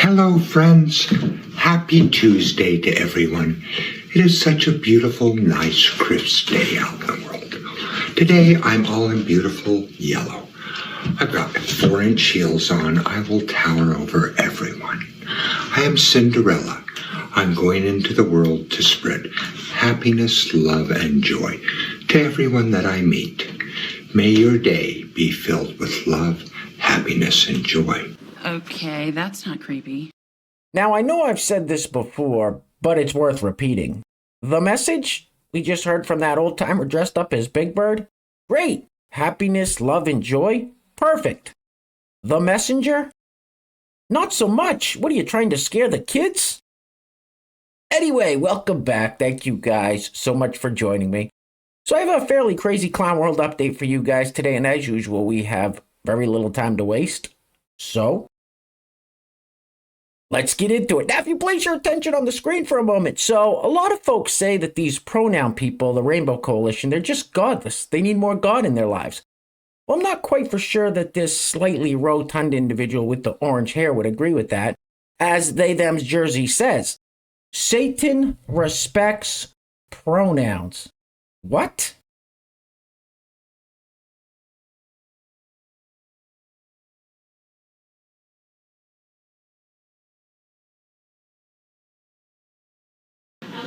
Hello, friends. Happy Tuesday to everyone. It is such a beautiful, nice, crisp day out in the world. Today, I'm all in beautiful yellow. I've got 4-inch heels on. I will tower over everyone. I am Cinderella. I'm going into the world to spread happiness, love, and joy to everyone that I meet. May your day be filled with love, happiness, and joy. Okay, that's not creepy. Now, I know I've said this before, but it's worth repeating. The message we just heard from that old timer dressed up as Big Bird? Great. Happiness, love, and joy? Perfect. The messenger? Not so much. What are you trying to scare the kids? Anyway, welcome back. Thank you guys so much for joining me. So I have a fairly crazy Clown World update for you guys today, and as usual, we have very little time to waste. So, let's get into it. Now, if you place your attention on the screen for a moment. So, a lot of folks say that these pronoun people, the Rainbow Coalition, they're just godless. They need more God in their lives. Well, I'm not quite for sure that this slightly rotund individual with the orange hair would agree with that. As they-them's jersey says, Satan respects pronouns. What?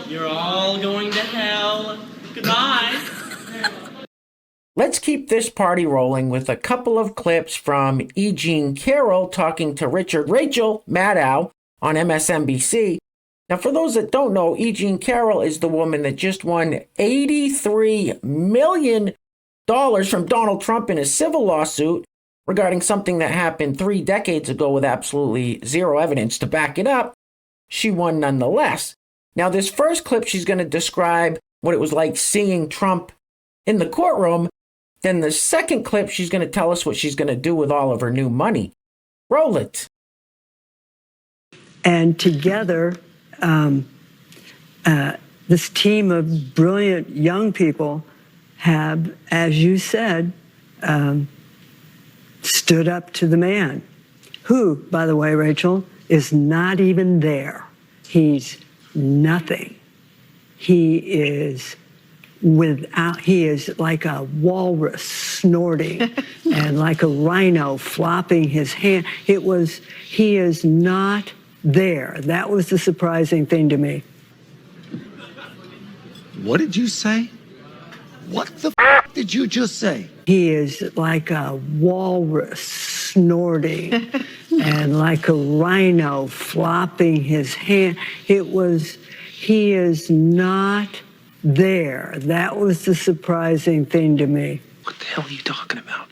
You're all going to hell. Goodbye. Let's keep this party rolling with a couple of clips from Carroll talking to Rachel Maddow on MSNBC. Now, for those that don't know, Carroll is the woman that just won $83 million from Donald Trump in a civil lawsuit regarding something that happened 3 decades ago with absolutely zero evidence to back it up. She won nonetheless. Now, this first clip, she's going to describe what it was like seeing Trump in the courtroom. Then the second clip, she's going to tell us what she's going to do with all of her new money. Roll it. And together, this team of brilliant young people have, as you said, stood up to the man, who, by the way, Rachel, is not even there. He's nothing. He is like a walrus snorting and like a rhino flopping his hand. He is not there. That was the surprising thing to me. What did you say? What the f did you just say? He is like a walrus snorting and like a rhino flopping his hand. He is not there. That was the surprising thing to me. What the hell are you talking about?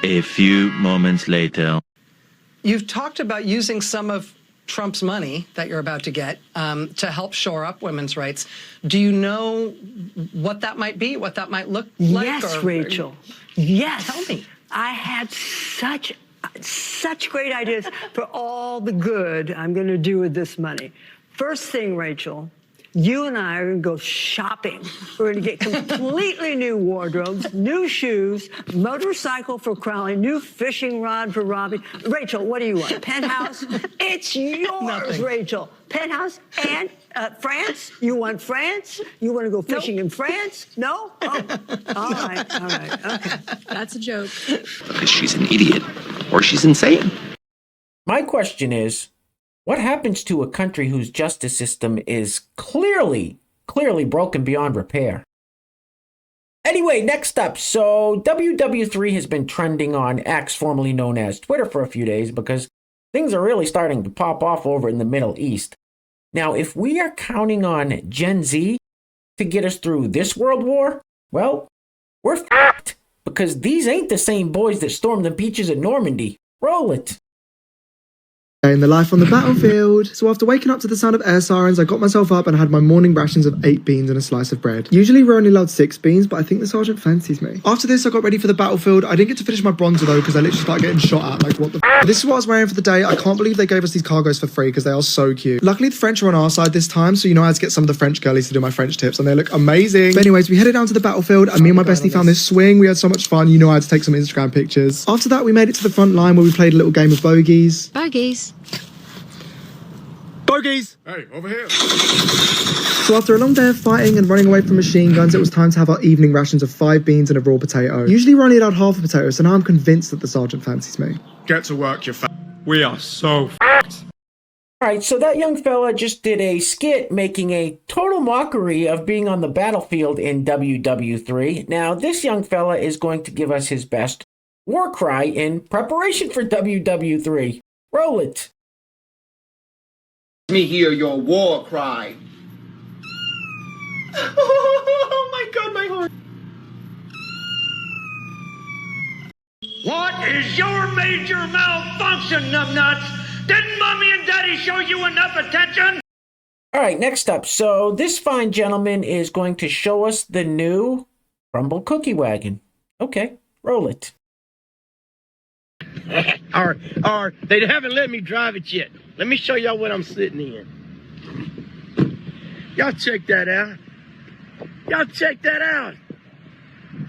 A few moments later. You've talked about using some of Trump's money that you're about to get to help shore up women's rights. Do you know what that might be, what that might look like? Yes, Rachel. Yes. Tell me. I had such great ideas for all the good I'm going to do with this money. First thing, Rachel, you and I are going to go shopping. We're going to get completely new wardrobes, new shoes, motorcycle for Crowley, new fishing rod for Robbie. Rachel, what do you want? Penthouse? It's yours, Nothing. Rachel. Penthouse and France? You want France? You want to go fishing in France? No? Oh, all right, okay. That's a joke. Because she's an idiot. Or she's insane. My question is, what happens to a country whose justice system is clearly broken beyond repair? Anyway, next up. So WW3 has been trending on X, formerly known as Twitter, for a few days because things are really starting to pop off over in the Middle East. Now, if we are counting on Gen Z to get us through this world war, well, we're f***ed because these ain't the same boys that stormed the beaches at Normandy. Roll it. In the life on the battlefield. So after waking up to the sound of air sirens, I got myself up and had my morning rations of 8 beans and a slice of bread. Usually we're only allowed 6 beans, but I think the sergeant fancies me. After this, I got ready for the battlefield. I didn't get to finish my bronzer though, because I literally started getting shot at. Like, what the f? This is what I was wearing for the day. I can't believe they gave us these cargos for free, because they are so cute. Luckily, the French are on our side this time, so you know I had to get some of the French girlies to do my French tips, and they look amazing. But anyways, we headed down to the battlefield, and me and my bestie found this swing. We had so much fun. You know I had to take some Instagram pictures. After that, we made it to the front line where we played a little game of bogeys. Bogeys. Bogeys! Hey, over here. So after a long day of fighting and running away from machine guns, it was time to have our evening rations of 5 beans and a raw potato. Usually we're only allowed half a potato, so now I'm convinced that the sergeant fancies me. Get to work, you We are so f***ed. Alright, so that young fella just did a skit making a total mockery of being on the battlefield in WW3. Now, this young fella is going to give us his best war cry in preparation for WW3. Roll it. Me hear your war cry. Oh my god, my heart. What is your major malfunction, numbnuts? Didn't mommy and daddy show you enough attention? Alright, next up. So this fine gentleman is going to show us the new Crumble cookie wagon. Okay, roll it. or they haven't let me drive it yet. Let me show y'all what I'm sitting in. Y'all check that out. Y'all check that out.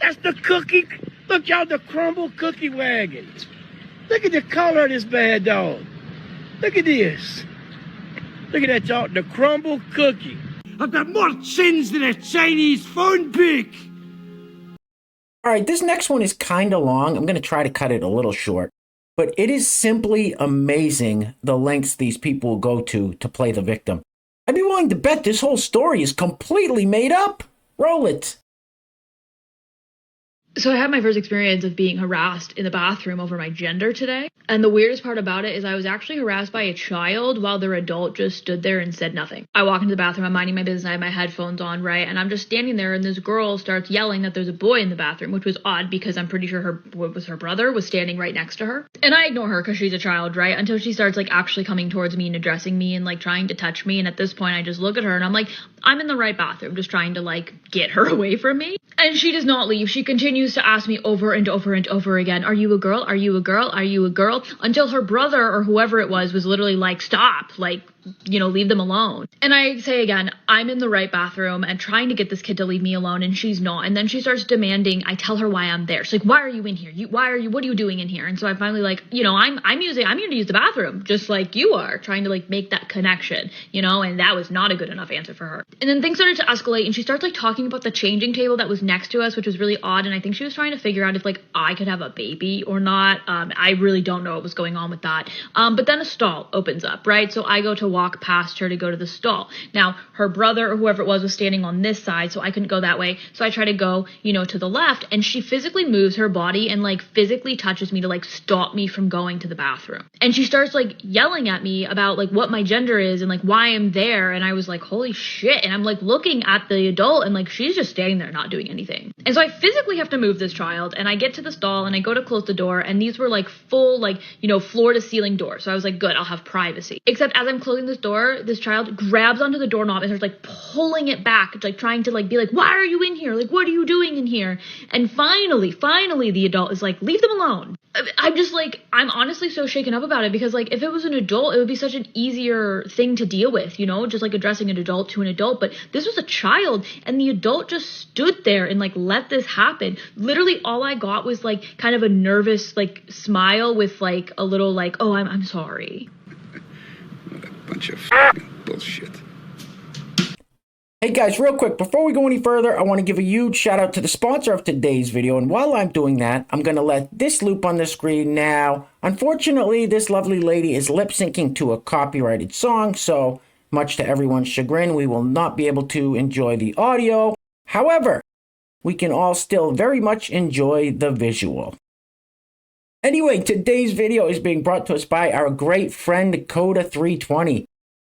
That's the cookie. Look, y'all, the Crumble cookie wagon. Look at the color of this bad dog. Look at this. Look at that, y'all. The Crumble cookie. I've got more chins than a Chinese phone pick. Alright, this next one is kind of long. I'm going to try to cut it a little short. But it is simply amazing the lengths these people will go to play the victim. I'd be willing to bet this whole story is completely made up. Roll it. So I had my first experience of being harassed in the bathroom over my gender today. And the weirdest part about it is I was actually harassed by a child while their adult just stood there and said nothing. I walk into the bathroom, I'm minding my business, I have my headphones on, right? And I'm just standing there and this girl starts yelling that there's a boy in the bathroom, which was odd because I'm pretty sure her brother was standing right next to her. And I ignore her because she's a child, right? Until she starts like actually coming towards me and addressing me and like trying to touch me. And at this point I just look at her and I'm like, I'm in the right bathroom, just trying to like get her away from me. And she does not leave. She continues to ask me over and over and over again, are you a girl? Are you a girl? Are you a girl? Until her brother or whoever it was literally like, stop, like, you know, leave them alone. And I say again, I'm in the right bathroom and trying to get this kid to leave me alone and she's not. And then she starts demanding, I tell her why I'm there. She's like, why are you in here? What are you doing in here? And so I finally like, you know, I'm going to use the bathroom just like you are, trying to like make that connection, you know, and that was not a good enough answer for her. And then things started to escalate and she starts like talking about the changing table that was next to us, which was really odd. And I think she was trying to figure out if like I could have a baby or not. I really don't know what was going on with that. But then a stall opens up, right? So I go to walk past her to go to the stall. Now, her brother or whoever it was standing on this side, so I couldn't go that way. So I try to go, you know, to the left, and she physically moves her body and like physically touches me to like stop me from going to the bathroom. And she starts like yelling at me about like what my gender is and like why I'm there. And I was like, holy shit. And I'm like looking at the adult and like she's just standing there not doing anything. And so I physically have to move this child, and I get to the stall and I go to close the door, and these were like full, like, you know, floor to ceiling doors. So I was like, good, I'll have privacy. Except as I'm closing this door, this child grabs onto the doorknob and starts like pulling it back, like trying to like be like, why are you in here? Like, what are you doing in here? And finally, the adult is like, leave them alone. I'm just like, I'm honestly so shaken up about it because like if it was an adult, it would be such an easier thing to deal with, you know, just like addressing an adult to an adult. But this was a child, and the adult just stood there and like let this happen. Literally all I got was like kind of a nervous like smile with like a little like, oh, I'm sorry. What a bunch of bullshit. Hey guys, real quick, before we go any further, I want to give a huge shout out to the sponsor of today's video. And while I'm doing that, I'm going to let this loop on the screen now. Unfortunately, this lovely lady is lip syncing to a copyrighted song, so much to everyone's chagrin, we will not be able to enjoy the audio. However, we can all still very much enjoy the visual. Anyway, today's video is being brought to us by our great friend Coda320.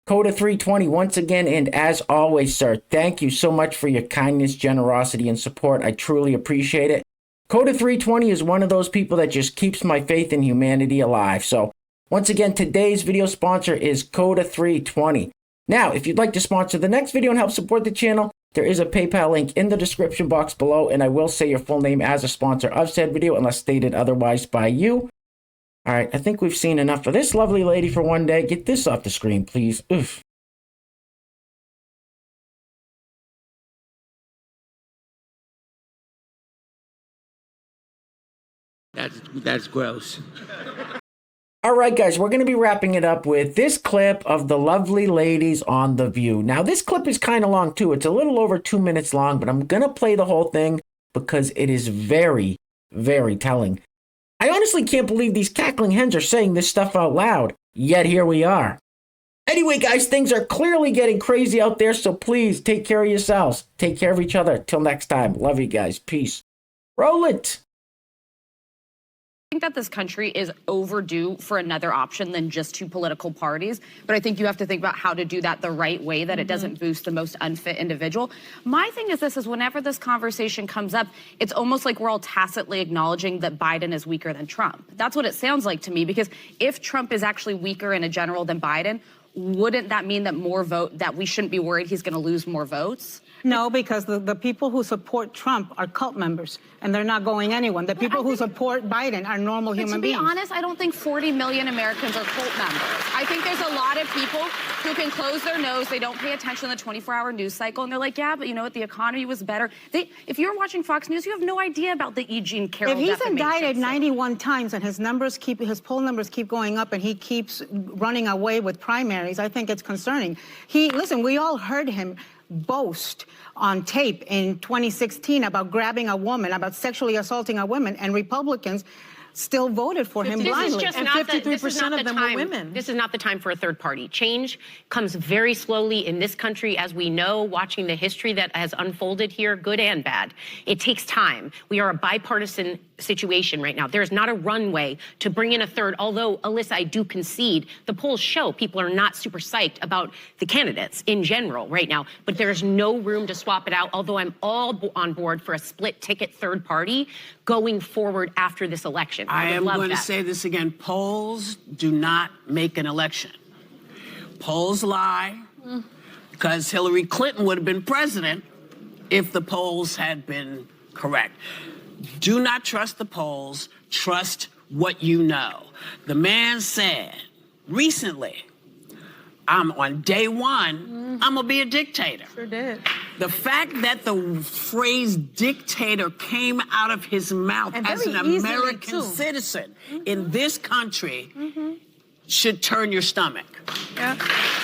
Coda320, once again, and as always, sir, thank you so much for your kindness, generosity, and support. I truly appreciate it. Coda320 is one of those people that just keeps my faith in humanity alive. So Once again, today's video sponsor is Coda320. Now, if you'd like to sponsor the next video and help support the channel, there is a PayPal link in the description box below, and I will say your full name as a sponsor of said video unless stated otherwise by you. All right, I think we've seen enough of this lovely lady for one day. Get this off the screen, please. Oof. That's gross. All right, guys, we're going to be wrapping it up with this clip of the lovely ladies on The View. Now, this clip is kind of long, too. It's a little over 2 minutes long, but I'm going to play the whole thing because it is very, very telling. I honestly can't believe these cackling hens are saying this stuff out loud, yet here we are. Anyway, guys, things are clearly getting crazy out there, so please take care of yourselves. Take care of each other. Till next time. Love you guys. Peace. Roll it. I think that this country is overdue for another option than just two political parties. But I think you have to think about how to do that the right way, that it doesn't boost the most unfit individual. My thing is this, is whenever this conversation comes up, it's almost like we're all tacitly acknowledging that Biden is weaker than Trump. That's what it sounds like to me, because if Trump is actually weaker in a general than Biden, wouldn't that mean that we shouldn't be worried he's going to lose more votes? No, because the people who support Trump are cult members, and they're not going anywhere. The people who support Biden are normal human beings. To be honest, I don't think 40 million Americans are cult members. I think there's a lot of people who can close their nose, they don't pay attention to the 24-hour news cycle, and they're like, yeah, but you know what, the economy was better. If you're watching Fox News, you have no idea about the E. Jean Carroll defamation. If he's indicted suit. 91 times and his poll numbers keep going up and he keeps running away with primaries, I think it's concerning. Listen, we all heard him boast on tape in 2016 about grabbing a woman, about sexually assaulting a woman, and Republicans still voted for him blindly. And 53% of them were women. This is not the time for a third party. Change comes very slowly in this country, as we know, watching the history that has unfolded here, good and bad. It takes time. We are a bipartisan situation right now. There's not a runway to bring in a third, although, Alyssa, I do concede, the polls show people are not super psyched about the candidates in general right now, but there's no room to swap it out, although I'm all on board for a split ticket third party going forward after this election. I am going to say this again. Polls do not make an election. Polls lie because Hillary Clinton would have been president if the polls had been correct. Do not trust the polls. Trust what you know. The man said recently, I'm on day one, I'm going to be a dictator. Sure did. The fact that the phrase dictator came out of his mouth as an American citizen in this country should turn your stomach. Yeah.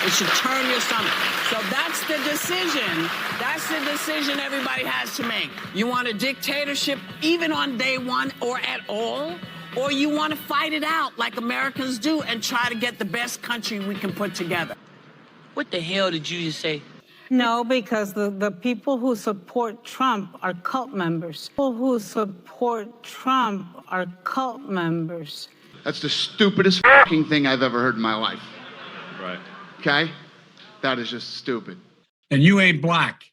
It should turn your stomach. So that's the decision. That's the decision everybody has to make. You want a dictatorship even on day one or at all? Or you want to fight it out like Americans do and try to get the best country we can put together? What the hell did you just say? No, because the people who support Trump are cult members. People who support Trump are cult members. That's the stupidest fucking thing I've ever heard in my life. Right. Okay? That is just stupid. And you ain't black.